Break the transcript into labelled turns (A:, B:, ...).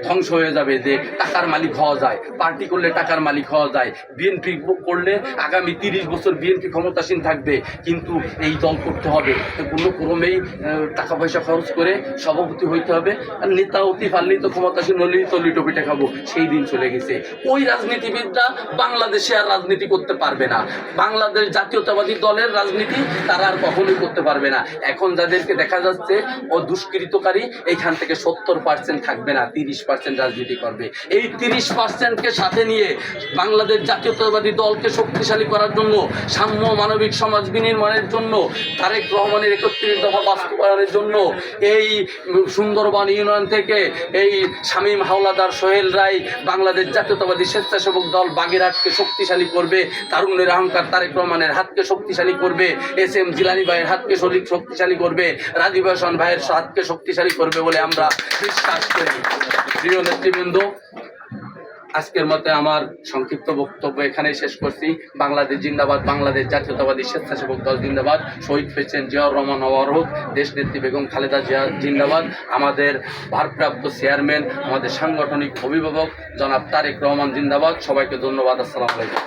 A: ধ্বংস হয়ে যাবে, যে টাকার মালিক হওয়া যায়, পার্টি করলে টাকার মালিক হওয়া যায়, বিএনপি করলে আগামী 30 বছর বিএনপি ক্ষমতাসীন থাকবে, কিন্তু এই দল করতে হবে কোনো ক্রমেই টাকা পয়সা খরচ করে সভাপতি হইতে হবে, আর নেতা অতি পারলেই তো ক্ষমতাসীন হলেই তো লিটো পিঠে খাবো, সেই দিন চলে গেছে। ওই রাজনীতিবিদরা বাংলাদেশে আর রাজনীতি করতে পারবে না, বাংলাদেশ জাতীয়তাবাদী দলের রাজনীতি তারা আর কখনোই করতে পারবে না। এখন যাদেরকে দেখা যাচ্ছে ও দুষ্কৃতকারী, এইখান থেকে 70% থাকবে না, 30% রাজনীতি করবে। এই 30%কে সাথে নিয়ে বাংলাদেশ জাতীয়তাবাদী দলকে শক্তিশালী করার জন্য, সাম্য মানবিক সমাজ বিনির্মাণের জন্য, তারেক রহমানের 31 দফা বাস্তবায়নের জন্য এই সুন্দরবন ইউনিয়ন থেকে এই শামীম হাওলাদার, সোহেল রায় বাংলাদেশ জাতীয়তাবাদী স্বেচ্ছাসেবক দল বাগেরহাটকে শক্তিশালী করবে, তারুণ্যের অহংকার তারেক রহমানের হাতকে শক্তিশালী করবে, SM জিলানী ভাইয়ের হাতকে শক্তিশালী করবে, রাজীব হাসান ভাইয়ের হাতকে শক্তিশালী করবে বলে আমরা বিশ্বাস করি। প্রিয় নেতৃবৃন্দ, আজকের মতে আমার সংক্ষিপ্ত বক্তব্য এখানেই শেষ করছি। বাংলাদেশ জিন্দাবাদ, বাংলাদেশ জাতীয়তাবাদী স্বেচ্ছাসেবক দল জিন্দাবাদ, শহীদ প্রেসিডেন্ট জিয়াউর রহমান অবরোধ, দেশ নেত্রী বেগম খালেদা জিয়া জিন্দাবাদ, আমাদের ভারপ্রাপ্ত চেয়ারম্যান, আমাদের সাংগঠনিক অভিভাবক জনাব তারেক রহমান জিন্দাবাদ। সবাইকে ধন্যবাদ। আসসালামু আলাইকুম।